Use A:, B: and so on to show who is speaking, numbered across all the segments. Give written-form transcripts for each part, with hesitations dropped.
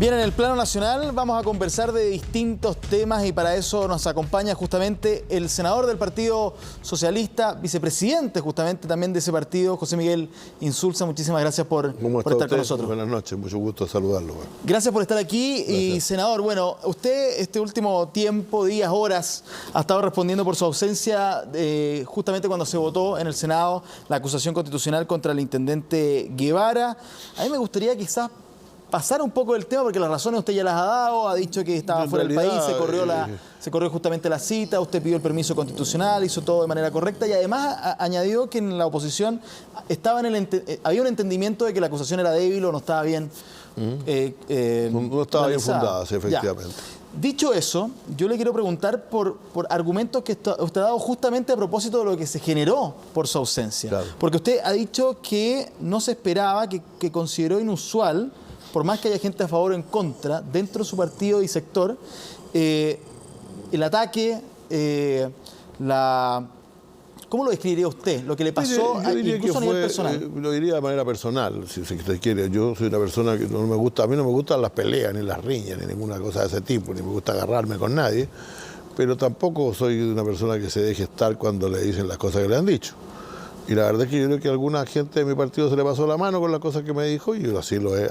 A: Bien, en el plano nacional vamos a conversar de distintos temas y para eso nos acompaña justamente el senador del Partido Socialista, vicepresidente justamente también de ese partido, José Miguel Insulza. Muchísimas gracias por estar con nosotros.
B: Buenas noches, mucho gusto saludarlo.
A: Gracias por estar aquí. Gracias. Y senador, bueno, usted este último tiempo, días, horas, ha estado respondiendo por su ausencia justamente cuando se votó en el Senado la acusación constitucional contra el intendente Guevara. A mí me gustaría quizás pasar un poco del tema, porque las razones usted ya las ha dado, ha dicho que estaba fuera del país, se corrió justamente la cita, usted pidió el permiso constitucional, hizo todo de manera correcta y además añadió que en la oposición había un entendimiento de que la acusación era débil o no estaba bien
B: no estaba bien fundada, sí, efectivamente.
A: Ya. Dicho eso, yo le quiero preguntar por argumentos que usted ha dado justamente a propósito de lo que se generó por su ausencia. Claro. Porque usted ha dicho que no se esperaba, que consideró inusual, por más que haya gente a favor o en contra, dentro de su partido y sector, el ataque, ¿cómo lo describiría usted? Lo que le pasó incluso a nivel personal.
B: Lo diría de manera personal, si usted quiere. Yo soy una persona que no me gusta, a mí no me gustan las peleas, ni las riñas, ni ninguna cosa de ese tipo, ni me gusta agarrarme con nadie, pero tampoco soy una persona que se deje estar cuando le dicen las cosas que le han dicho. Y la verdad es que yo creo que a alguna gente de mi partido se le pasó la mano con las cosas que me dijo y yo así lo he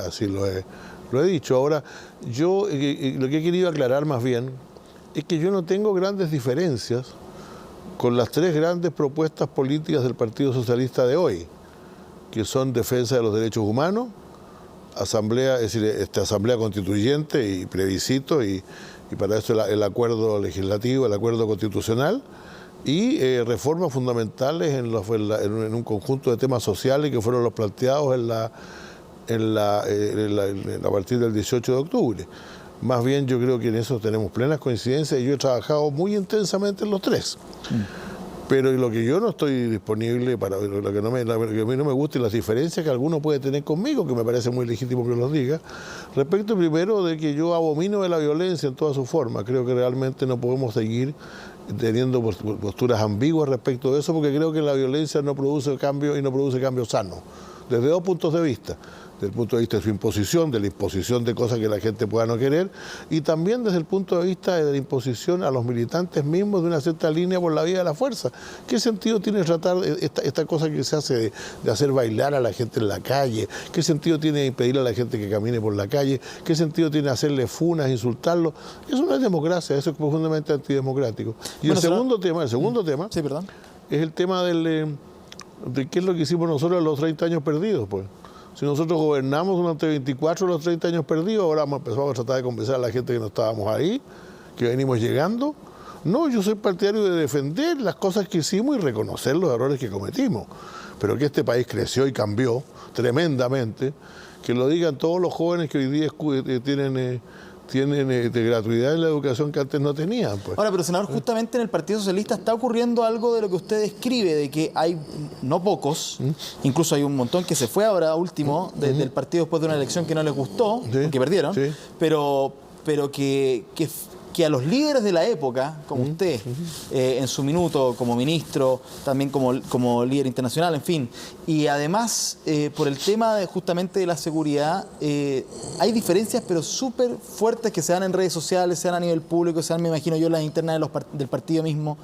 B: dicho. Ahora, yo lo que he querido aclarar más bien es que yo no tengo grandes diferencias con las tres grandes propuestas políticas del Partido Socialista de hoy, que son defensa de los derechos humanos, asamblea, es decir, asamblea constituyente y plebiscito, y para eso el acuerdo legislativo, el acuerdo constitucional, y reformas fundamentales en un conjunto de temas sociales que fueron los planteados a partir del 18 de octubre. Más bien yo creo que en eso tenemos plenas coincidencias y yo he trabajado muy intensamente en los tres. Pero lo que yo no estoy disponible, para lo que a mí no me gusta y las diferencias que alguno puede tener conmigo, que me parece muy legítimo que los diga, respecto primero de que yo abomino de la violencia en toda su forma. Creo que realmente no podemos seguir teniendo posturas ambiguas respecto de eso, porque creo que la violencia no produce cambio y no produce cambio sano, desde dos puntos de vista. Desde el punto de vista de su imposición, de la imposición de cosas que la gente pueda no querer, y también desde el punto de vista de la imposición a los militantes mismos de una cierta línea por la vía de la fuerza. ¿Qué sentido tiene tratar esta cosa que se hace de hacer bailar a la gente en la calle? ¿Qué sentido tiene impedir a la gente que camine por la calle? ¿Qué sentido tiene hacerle funas, insultarlo? Eso no es democracia, eso es profundamente antidemocrático. Y bueno, el segundo tema
A: sí, perdón,
B: es el tema de qué es lo que hicimos nosotros en los 30 años perdidos, pues. Si nosotros gobernamos durante 24 de los 30 años perdidos, ahora empezamos a tratar de convencer a la gente que no estábamos ahí, que venimos llegando. No, yo soy partidario de defender las cosas que hicimos y reconocer los errores que cometimos. Pero que este país creció y cambió tremendamente, que lo digan todos los jóvenes que hoy día tienen de gratuidad en la educación que antes no tenían. Pues.
A: Ahora, pero senador, justamente en el Partido Socialista está ocurriendo algo de lo que usted describe, de que hay no pocos, incluso hay un montón que se fue ahora último del partido después de una elección que no les gustó, que perdieron, pero que a los líderes de la época, como usted, en su minuto como ministro, también como líder internacional, en fin, y además por el tema justamente de la seguridad, hay diferencias pero súper fuertes que se dan en redes sociales, se dan a nivel público, se dan, me imagino yo, en las internas del partido mismo.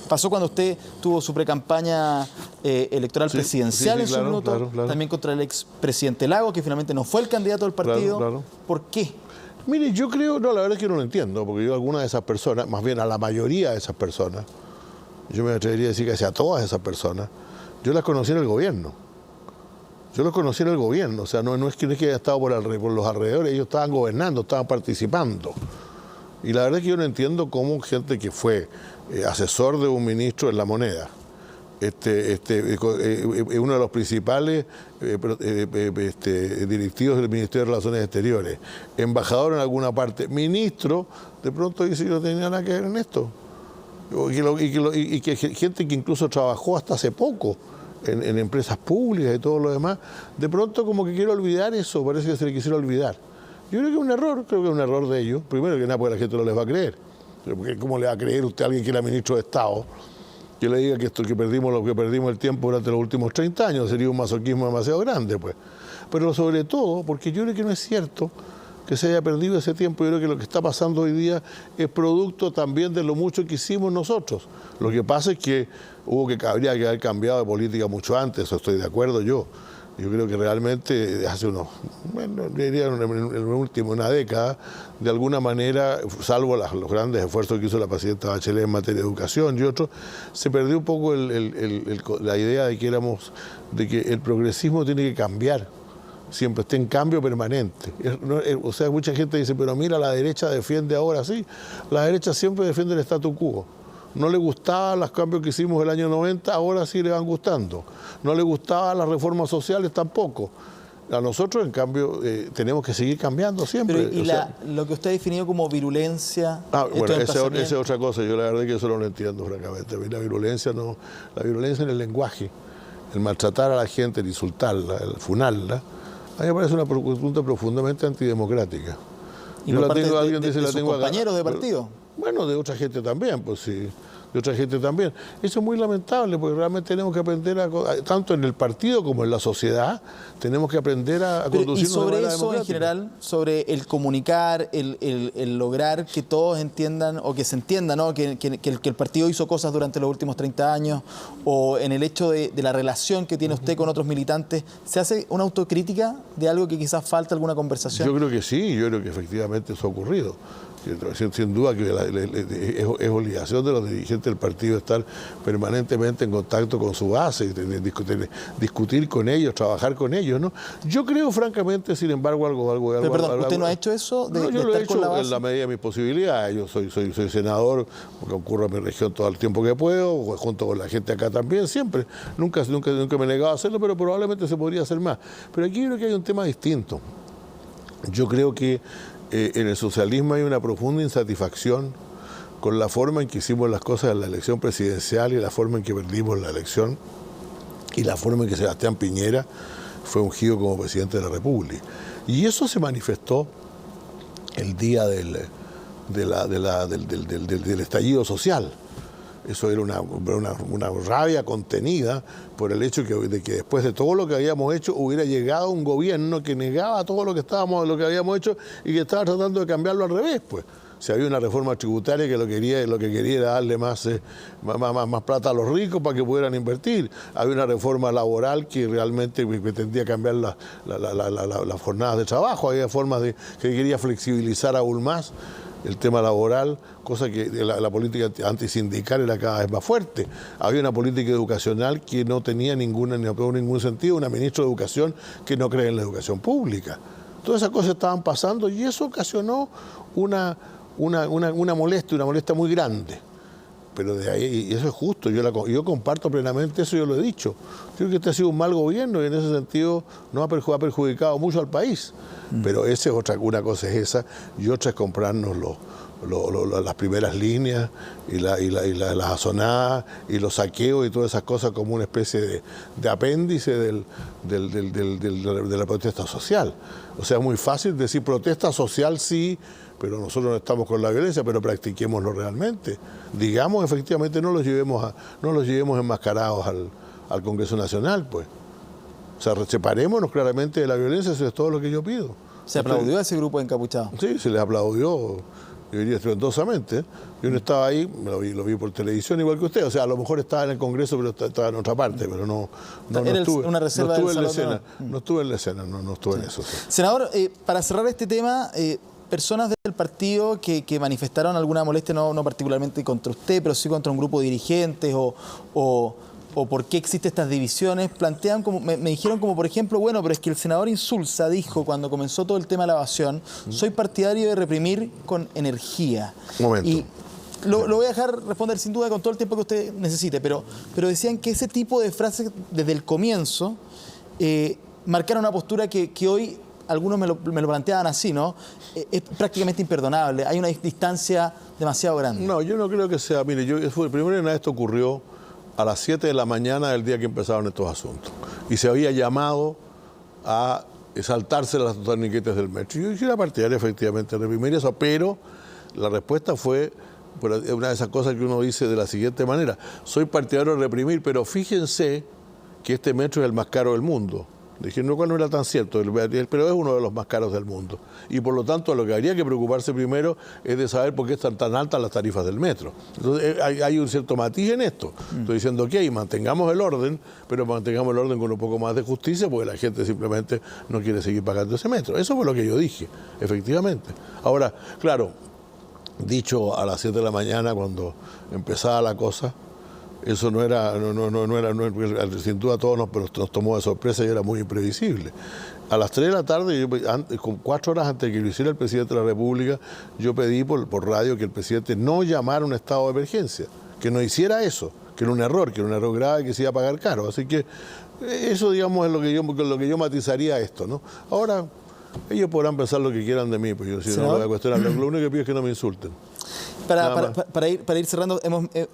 A: Pasó cuando usted tuvo su precampaña electoral presidencial en su minuto, también contra el expresidente Lagos, que finalmente no fue el candidato del partido. ¿Por qué?
B: Mire, yo creo, la verdad es que no lo entiendo, porque yo a algunas de esas personas, más bien a la mayoría de esas personas, yo me atrevería a decir que a todas esas personas, yo las conocí en el gobierno. Yo los conocí en el gobierno, o sea, no es que haya estado por los alrededores, ellos estaban gobernando, estaban participando. Y la verdad es que yo no entiendo cómo gente que fue asesor de un ministro en La Moneda, uno de los principales directivos del Ministerio de Relaciones Exteriores, embajador en alguna parte, ministro, de pronto dice que no tenía nada que ver en esto. Y que gente que incluso trabajó hasta hace poco en empresas públicas y todo lo demás, de pronto como que quiere olvidar eso, parece que se le quisiera olvidar. Yo creo que es un error de ellos. Primero que nada, porque la gente no les va a creer. Porque ¿cómo le va a creer usted a alguien que era ministro de Estado? Que le diga que perdimos el tiempo durante los últimos 30 años, sería un masoquismo demasiado grande, pues. Pero sobre todo, porque yo creo que no es cierto que se haya perdido ese tiempo. Yo creo que lo que está pasando hoy día es producto también de lo mucho que hicimos nosotros. Lo que pasa es que habría que haber cambiado de política mucho antes, eso estoy de acuerdo yo. Yo creo que realmente hace diría en una década, de alguna manera, salvo los grandes esfuerzos que hizo la presidenta Bachelet en materia de educación y otros, se perdió un poco la idea de que el progresismo tiene que cambiar, siempre está en cambio permanente. O sea, mucha gente dice, pero mira, la derecha defiende ahora, sí, la derecha siempre defiende el statu quo. No le gustaban los cambios que hicimos el año 90, ahora sí le van gustando. No le gustaban las reformas sociales tampoco. A nosotros, en cambio, tenemos que seguir cambiando siempre.
A: Pero, lo que usted ha definido como virulencia...
B: bueno, esa es otra cosa. Yo la verdad que eso no lo entiendo, francamente. La virulencia en el lenguaje, el maltratar a la gente, el insultarla, el funarla, a mí me parece una pregunta profundamente antidemocrática.
A: ¿Y yo la tengo, alguien dice, la tengo compañeros de partido?
B: Bueno, de otra gente también, pues sí, de otra gente también. Eso es muy lamentable, porque realmente tenemos que aprender tanto en el partido como en la sociedad, tenemos que aprender a conducirnos de manera democrática.
A: Y sobre eso, en general, sobre el comunicar, el lograr que todos entiendan, o que se entienda, ¿no? que el partido hizo cosas durante los últimos 30 años, o en el hecho de la relación que tiene usted con otros militantes, ¿se hace una autocrítica de algo que quizás falta alguna conversación?
B: Yo creo que sí, yo creo que efectivamente eso ha ocurrido. Sin duda que es obligación de los dirigentes del partido estar permanentemente en contacto con su base, discutir con ellos, trabajar con ellos, ¿no? Yo creo, francamente, sin embargo,
A: Pero perdón, ¿usted no ha hecho eso?
B: No, yo lo he hecho en la medida de mis posibilidades. Yo soy senador, concurro a mi región todo el tiempo que puedo, junto con la gente acá también, siempre. Nunca me he negado a hacerlo, pero probablemente se podría hacer más. Pero aquí creo que hay un tema distinto. Yo creo que en el socialismo hay una profunda insatisfacción con la forma en que hicimos las cosas en la elección presidencial y la forma en que perdimos la elección y la forma en que Sebastián Piñera fue ungido como presidente de la República. Y eso se manifestó el día del estallido social. Eso era una rabia contenida por el hecho de que después de todo lo que habíamos hecho hubiera llegado un gobierno que negaba todo lo que habíamos hecho y que estaba tratando de cambiarlo al revés, pues. Si había una reforma tributaria que lo que quería era darle más plata a los ricos para que pudieran invertir. Había una reforma laboral que realmente pretendía cambiar las jornadas de trabajo. Había formas que quería flexibilizar aún más el tema laboral, cosa que la política antisindical era cada vez más fuerte. Había una política educacional que no tenía ningún sentido, una ministra de Educación que no cree en la educación pública. Todas esas cosas estaban pasando y eso ocasionó una molestia muy grande. Pero de ahí, y eso es justo, yo comparto plenamente eso, yo lo he dicho. Creo que este ha sido un mal gobierno y en ese sentido no ha perjudicado mucho al país. Pero una cosa es esa y otra es comprarnos las primeras líneas y las azonadas y los saqueos y todas esas cosas como una especie de apéndice de la protesta social. O sea, es muy fácil decir protesta social sí, pero nosotros no estamos con la violencia, pero practiquémoslo realmente. Digamos, efectivamente, no los llevemos enmascarados al Congreso Nacional, pues. O sea, separémonos claramente de la violencia, eso es todo lo que yo pido.
A: ¿Se aplaudió a ese grupo de encapuchados?
B: Sí, se les aplaudió, yo diría estruendosamente. Yo no estaba ahí, lo vi por televisión igual que usted. O sea, a lo mejor estaba en el Congreso, pero estaba en otra parte, pero no estuve,
A: una reserva
B: no estuve en la escena. No estuve en la escena, no estuve en eso. Sí.
A: Senador, para cerrar este tema, personas del partido que manifestaron alguna molestia, no particularmente contra usted, pero sí contra un grupo de dirigentes o por qué existen estas divisiones, plantean como, me dijeron como por ejemplo, bueno, pero es que el senador Insulza dijo cuando comenzó todo el tema de la evasión, soy partidario de reprimir con energía.
B: Un momento.
A: Y lo voy a dejar responder sin duda con todo el tiempo que usted necesite, pero decían que ese tipo de frases desde el comienzo marcaron una postura que hoy algunos me lo planteaban así, ¿no? Es prácticamente imperdonable, hay una distancia demasiado grande.
B: No, yo no creo que sea, mire, primero nada esto ocurrió a las 7 de la mañana del día que empezaron estos asuntos. Y se había llamado a saltarse las torniquetes del metro. Yo era partidario efectivamente de reprimir eso, pero la respuesta fue una de esas cosas que uno dice de la siguiente manera. Soy partidario de reprimir, pero fíjense que este metro es el más caro del mundo. Dije, lo cual no era tan cierto, pero es uno de los más caros del mundo. Y por lo tanto, lo que habría que preocuparse primero es de saber por qué están tan altas las tarifas del metro. Entonces, hay un cierto matiz en esto. Estoy diciendo, ok, mantengamos el orden, pero mantengamos el orden con un poco más de justicia, porque la gente simplemente no quiere seguir pagando ese metro. Eso fue lo que yo dije, efectivamente. Ahora, claro, dicho a las 7 de la mañana, cuando empezaba la cosa, eso no era, sin duda a todos nos tomó de sorpresa y era muy imprevisible. A las 3 de la tarde, con 4 horas antes de que lo hiciera el presidente de la República, yo pedí por radio que el presidente no llamara a un estado de emergencia, que no hiciera eso, que era un error grave que se iba a pagar caro. Así que eso, digamos, es lo que yo matizaría esto, ¿no? Ahora, ellos podrán pensar lo que quieran de mí, pues yo si no voy a cuestionar. Lo único que pido es que no me insulten.
A: Para ir cerrando,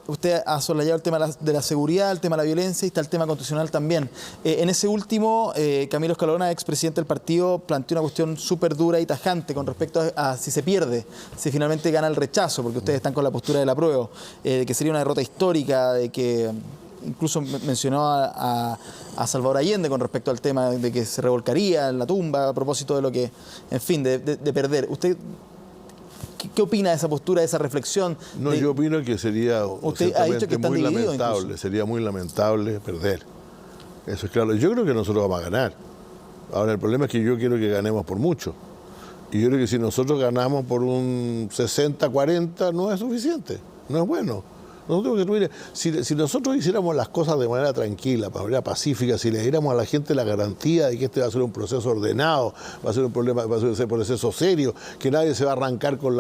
A: usted ha soslayado el tema de la seguridad, el tema de la violencia y está el tema constitucional también. En ese último, Camilo Escalona, expresidente del partido, planteó una cuestión súper dura y tajante con respecto a si se pierde, si finalmente gana el rechazo, porque ustedes están con la postura del apruebo, de que sería una derrota histórica, de que incluso mencionó a Salvador Allende con respecto al tema de que se revolcaría en la tumba a propósito de lo que, en fin, de perder. ¿Usted qué opina de esa postura, de esa reflexión?
B: No, yo opino que sería
A: usted ha dicho que
B: muy lamentable, incluso. Sería muy lamentable perder. Eso es claro. Yo creo que nosotros vamos a ganar. Ahora, el problema es que yo quiero que ganemos por mucho. Y yo creo que si nosotros ganamos por un 60-40 no es suficiente, no es bueno. Si nosotros hiciéramos las cosas de manera tranquila, de manera pacífica, si le diéramos a la gente la garantía de que este va a ser un proceso ordenado, va a ser un proceso serio, que nadie se va a arrancar con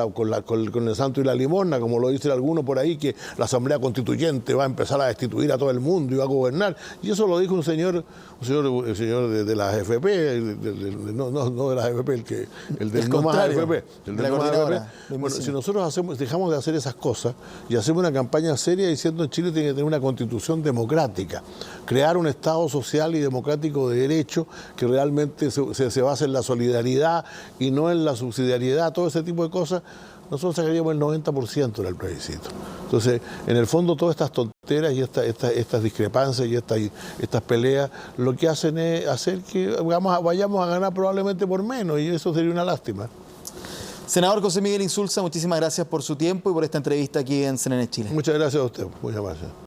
B: el santo y la limosna, como lo dicen algunos por ahí, que la Asamblea Constituyente va a empezar a destituir a todo el mundo y va a gobernar. Y eso lo dijo el señor de las AFP, no de las AFP, el del no más AFP. El del no más AFP. Bueno, si nosotros dejamos de hacer esas cosas y hacemos una campaña seria diciendo que Chile tiene que tener una constitución democrática, crear un Estado social y democrático de derecho que realmente se base en la solidaridad y no en la subsidiariedad, todo ese tipo de cosas, nosotros sacaríamos el 90% del plebiscito. Entonces, en el fondo, todas estas tonteras y estas discrepancias y estas peleas, lo que hacen es hacer que vayamos a ganar probablemente por menos, y eso sería una lástima.
A: Senador José Miguel Insulza, muchísimas gracias por su tiempo y por esta entrevista aquí en CNN Chile.
B: Muchas gracias a usted. Muchas gracias.